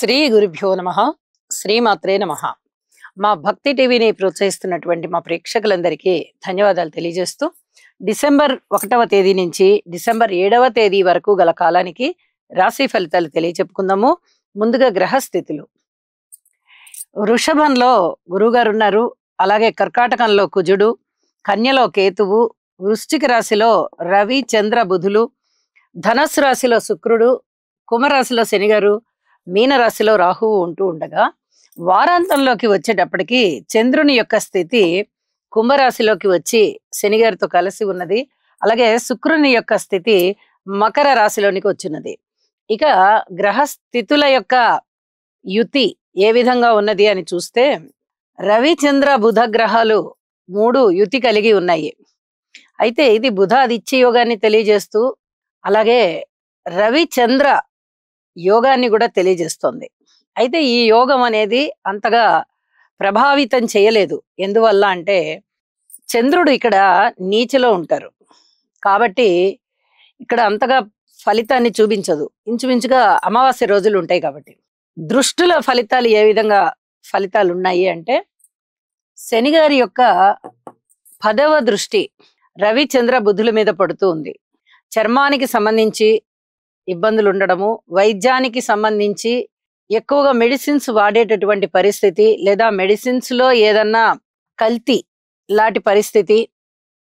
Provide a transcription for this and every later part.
శ్రీ గురుభ్యో నమః. శ్రీమాత్రే నమః. మా భక్తి టీవీని ప్రోత్సహిస్తున్నటువంటి మా ప్రేక్షకులందరికీ ధన్యవాదాలు తెలియజేస్తూ డిసెంబర్ 1వ తేదీ నుంచి డిసెంబర్ 7వ తేదీ వరకు గల కాలానికి రాశి ఫలితాలు తెలియచెప్పుకుందాము. ముందుగా గ్రహస్థితులు. వృషభంలో గురువుగారు ఉన్నారు, అలాగే కర్కాటకంలో కుజుడు, కన్యలో కేతువు, వృశ్చిక రాశిలో రవి చంద్ర బుధులు, ధనస్సు రాశిలో శుక్రుడు, కుంభరాశిలో శనిగారు, మీనరాశిలో రాహువు ఉంటూ ఉండగా వారాంతంలోకి వచ్చేటప్పటికి చంద్రుని యొక్క స్థితి కుంభరాశిలోకి వచ్చి శనిగారితో కలిసి ఉన్నది. అలాగే శుక్రుని యొక్క స్థితి మకర రాశిలోనికి వచ్చినది. ఇక గ్రహ స్థితుల యొక్క యుతి ఏ విధంగా ఉన్నది అని చూస్తే రవి చంద్ర బుధ గ్రహాలు 3 యుతి కలిగి ఉన్నాయి. అయితే ఇది బుధ ఆదిత్య యోగాన్ని తెలియజేస్తూ అలాగే రవి చంద్ర యోగాన్ని కూడా తెలియజేస్తోంది. అయితే ఈ యోగం అనేది అంతగా ప్రభావితం చేయలేదు. ఎందువల్ల అంటే చంద్రుడు ఇక్కడ నీచలో ఉంటారు కాబట్టి ఇక్కడ అంతగా ఫలితాన్ని చూపించదు. ఇంచుమించుగా అమావాస్య రోజులు ఉంటాయి కాబట్టి. దృష్టుల ఫలితాలు ఏ విధంగా ఫలితాలు ఉన్నాయి అంటే శనిగారి యొక్క 10వ దృష్టి రవి చంద్ర బుధుల మీద పడుతూ ఉంది. చర్మానికి సంబంధించి ఇబ్బందులు ఉండడము, వైద్యానికి సంబంధించి ఎక్కువగా మెడిసిన్స్ వాడేటటువంటి పరిస్థితి, లేదా మెడిసిన్స్ లో ఏదన్నా కల్తీ లాంటి పరిస్థితి,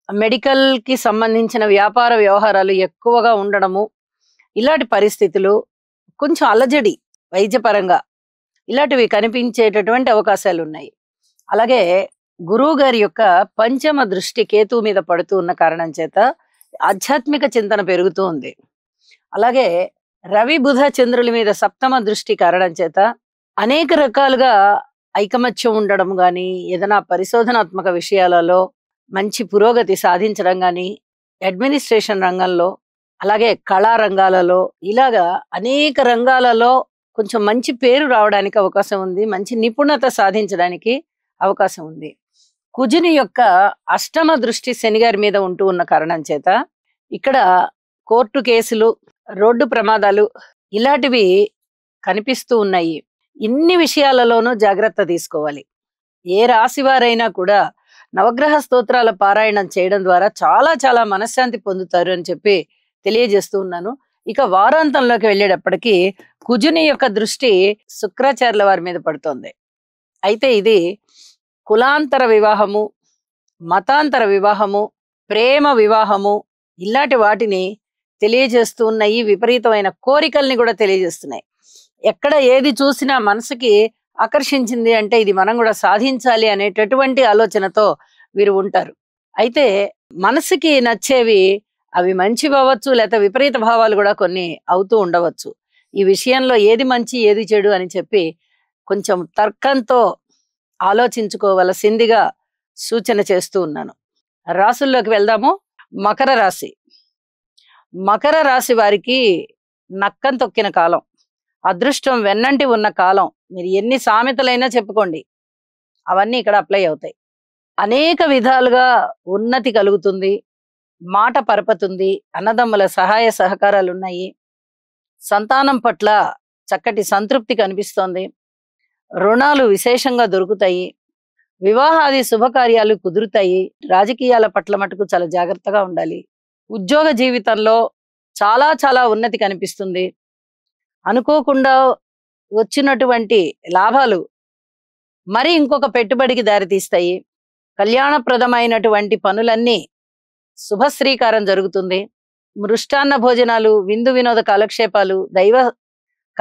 మెడికల్ కి సంబంధించిన వ్యాపార వ్యవహారాలు ఎక్కువగా ఉండడము, ఇలాంటి పరిస్థితులు, కొంచెం అలజడి వైద్యపరంగా ఇలాంటివి కనిపించేటటువంటి అవకాశాలు ఉన్నాయి. అలాగే గురువు గారి యొక్క 5వ దృష్టి కేతువు మీద పడుతూ ఉన్న కారణం చేత ఆధ్యాత్మిక చింతన పెరుగుతూ ఉంది. అలాగే రవి బుధ చంద్రుల మీద 7వ దృష్టి కారణం చేత అనేక రకాలుగా ఐకమత్యం ఉండడం గాని, ఏదైనా పరిశోధనాత్మక విషయాలలో మంచి పురోగతి సాధించడం గాని, అడ్మినిస్ట్రేషన్ రంగంలో, అలాగే కళా రంగాలలో, ఇలాగా అనేక రంగాలలో కొంచెం మంచి పేరు రావడానికి అవకాశం ఉంది. మంచి నిపుణత సాధించడానికి అవకాశం ఉంది. కుజుని యొక్క 8వ దృష్టి శనిగారి మీద ఉంటూ ఉన్న కారణం చేత ఇక్కడ కోర్టు కేసులు, రోడ్డు ప్రమాదాలు ఇలాంటివి కనిపిస్తూ ఉన్నాయి. ఇన్ని విషయాలలోనూ జాగ్రత్త తీసుకోవాలి. ఏ రాశి వారైనా కూడా నవగ్రహ స్తోత్రాల పారాయణం చేయడం ద్వారా చాలా చాలా మనశ్శాంతి పొందుతారు అని చెప్పి తెలియజేస్తూ ఉన్నాను. ఇక వారాంతంలోకి వెళ్ళేటప్పటికి కుజుని యొక్క దృష్టి శుక్రాచార్యుల వారి మీద పడుతోంది. అయితే ఇది కులాంతర వివాహము, మతాంతర వివాహము, ప్రేమ వివాహము ఇలాంటి వాటిని తెలియజేస్తూ ఉన్నాయి. విపరీతమైన కోరికల్ని కూడా తెలియజేస్తున్నాయి. ఎక్కడ ఏది చూసినా మనసుకి ఆకర్షించింది అంటే ఇది మనం కూడా సాధించాలి అనేటటువంటి ఆలోచనతో వీరు ఉంటారు. అయితే మనసుకి నచ్చేవి అవి మంచివి అవ్వచ్చు, లేకపోతే విపరీత భావాలు కూడా కొన్ని అవుతూ ఉండవచ్చు. ఈ విషయంలో ఏది మంచి ఏది చెడు అని చెప్పి కొంచెం తర్కంతో ఆలోచించుకోవలసిందిగా సూచన చేస్తూ ఉన్నాను. రాసుల్లోకి వెళ్దాము. మకర రాశి. మకర రాశి వారికి నక్కం తొక్కిన కాలం, అదృష్టం వెన్నంటి ఉన్న కాలం. మీరు ఎన్ని సామెతలైనా చెప్పుకోండి, అవన్నీ ఇక్కడ అప్లై అవుతాయి. అనేక విధాలుగా ఉన్నతి కలుగుతుంది, మాట పరపతుంది, అన్నదమ్ముల సహాయ సహకారాలు ఉన్నాయి, సంతానం పట్ల చక్కటి సంతృప్తి కనిపిస్తోంది, రుణాలు విశేషంగా దొరుకుతాయి, వివాహాది శుభకార్యాలు కుదురుతాయి. రాజకీయాల పట్ల మటుకు చాలా జాగ్రత్తగా ఉండాలి. ఉద్యోగ జీవితంలో చాలా చాలా ఉన్నతి కనిపిస్తుంది. అనుకోకుండా వచ్చినటువంటి లాభాలు మరి ఇంకొక పెట్టుబడికి దారితీస్తాయి. కళ్యాణప్రదమైనటువంటి పనులన్నీ శుభశ్రీకారం జరుగుతుంది. మృష్టాన్న భోజనాలు, విందు వినోద కాలక్షేపాలు, దైవ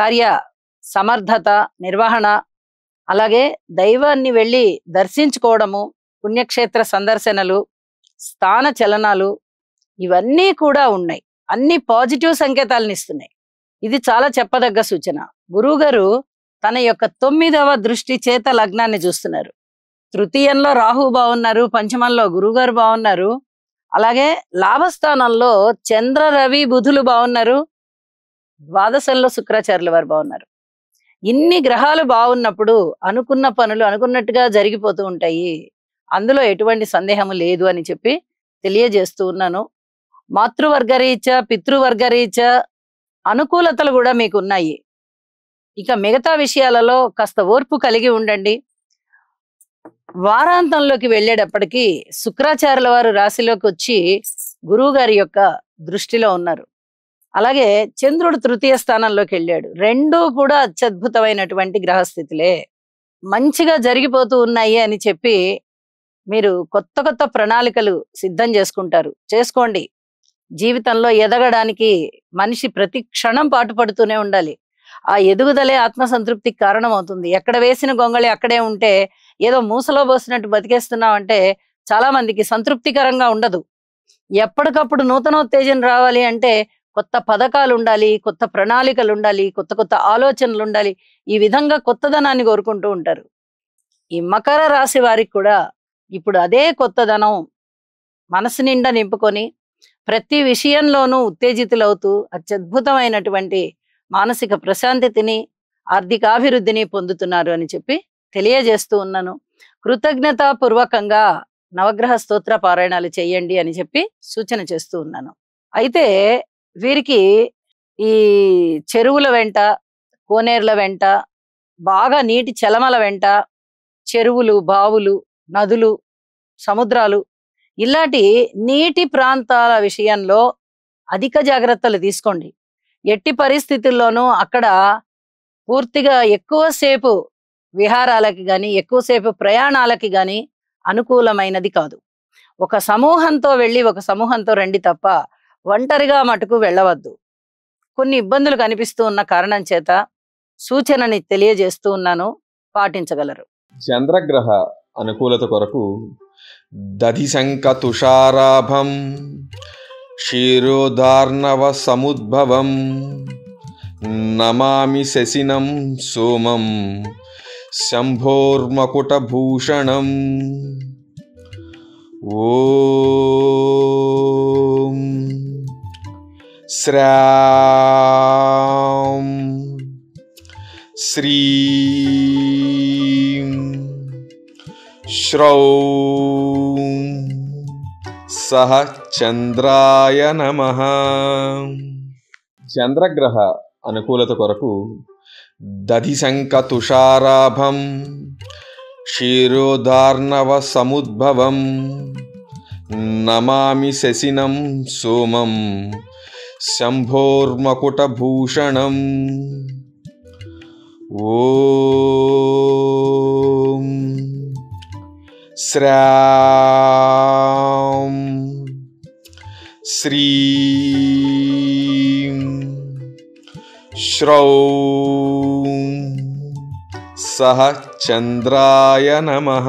కార్య సమర్థత నిర్వహణ, అలాగే దైవాన్ని వెళ్ళి దర్శించుకోవడము, పుణ్యక్షేత్ర సందర్శనలు, స్థాన చలనాలు ఇవన్నీ కూడా ఉన్నాయి. అన్ని పాజిటివ్ సంకేతాలను ఇస్తున్నాయి. ఇది చాలా చెప్పదగ్గ సూచన. గురువు గారు తన యొక్క 9వ దృష్టి చేత లగ్నాన్ని చూస్తున్నారు. తృతీయంలో రాహు బాగున్నారు, పంచమంలో గురువు గారు బాగున్నారు, అలాగే లాభస్థానంలో చంద్ర రవి బుధులు బాగున్నారు, ద్వాదశంలో శుక్రాచార్యుల వారు బాగున్నారు. ఇన్ని గ్రహాలు బాగున్నప్పుడు అనుకున్న పనులు అనుకున్నట్టుగా జరిగిపోతూ ఉంటాయి. అందులో ఎటువంటి సందేహము లేదు అని చెప్పి తెలియజేస్తూ ఉన్నాను. మాతృవర్గ రీత్యా, పితృవర్గ రీత్యా అనుకూలతలు కూడా మీకు ఉన్నాయి. ఇక మిగతా విషయాలలో కాస్త ఓర్పు కలిగి ఉండండి. వారాంతంలోకి వెళ్ళేటప్పటికి శుక్రాచార్యుల వారు రాశిలోకి వచ్చి గురువు గారి యొక్క దృష్టిలో ఉన్నారు. అలాగే చంద్రుడు తృతీయ స్థానంలోకి వెళ్ళాడు. రెండూ కూడా అత్యద్భుతమైనటువంటి గ్రహస్థితులే. మంచిగా జరిగిపోతూ ఉన్నాయి అని చెప్పి మీరు కొత్త కొత్త ప్రణాళికలు సిద్ధం చేసుకుంటారు. చేసుకోండి. జీవితంలో ఎదగడానికి మనిషి ప్రతి క్షణం పాటుపడుతూనే ఉండాలి. ఆ ఎదుగుదలే ఆత్మసంతృప్తికి కారణం అవుతుంది. ఎక్కడ వేసిన గొంగళి అక్కడే ఉంటే ఏదో మూసలో పోసినట్టు బతికేస్తున్నామంటే చాలా మందికి సంతృప్తికరంగా ఉండదు. ఎప్పటికప్పుడు నూతనోత్తేజం రావాలి అంటే కొత్త పథకాలు ఉండాలి, కొత్త ప్రణాళికలు ఉండాలి, కొత్త కొత్త ఆలోచనలు ఉండాలి. ఈ విధంగా కొత్తదనాన్ని కోరుకుంటూ ఉంటారు. ఈ మకర రాశి వారికి కూడా ఇప్పుడు అదే కొత్తదనం మనసు నిండా నింపుకొని ప్రతి విషయంలోనూ ఉత్తేజితులవుతూ అత్యద్భుతమైనటువంటి మానసిక ప్రశాంతతిని, ఆర్థికాభివృద్ధిని పొందుతున్నారు అని చెప్పి తెలియజేస్తూ ఉన్నాను. కృతజ్ఞతాపూర్వకంగా నవగ్రహ స్తోత్ర పారాయణాలు చేయండి అని చెప్పి సూచన చేస్తూ ఉన్నాను. అయితే వీరికి ఈ చెరువుల వెంట, కోనేరుల వెంట, బాగా నీటి చలమల వెంట, చెరువులు, బావులు, నదులు, సముద్రాలు ఇలాంటి నీటి ప్రాంతాల విషయంలో అధిక జాగ్రత్తలు తీసుకోండి. ఎట్టి పరిస్థితుల్లోనూ అక్కడ పూర్తిగా ఎక్కువసేపు విహారాలకి గాని, ఎక్కువసేపు ప్రయాణాలకి గాని అనుకూలమైనది కాదు. ఒక సమూహంతో వెళ్ళి ఒక సమూహంతో రండి తప్ప ఒంటరిగా మటుకు వెళ్ళవద్దు. కొన్ని ఇబ్బందులు కనిపిస్తూ ఉన్న కారణం చేత సూచనని తెలియజేస్తూ ఉన్నాను, పాటించగలరు. చంద్రగ్రహ అనుకూలత కొరకు దధిశంక తుషారాభం క్షీరోదార్ణవ సముద్భవం నమామి శశినం సోమం శంభోర్మకుటభూషణం. ఓం శ్రాం శ్రీం శ్రౌం సహ చంద్రాయ నమః. చంద్రగ్రహ అనుకూలత కొరకు దధిశంక తుషారాభం క్షీరోదార్ణవ సముద్భవం నమామి శశినం సోమం శంభోర్మకుటభూషణం. ఓం శ్రాం శ్రీం శ్రౌం సహ చంద్రాయ నమః.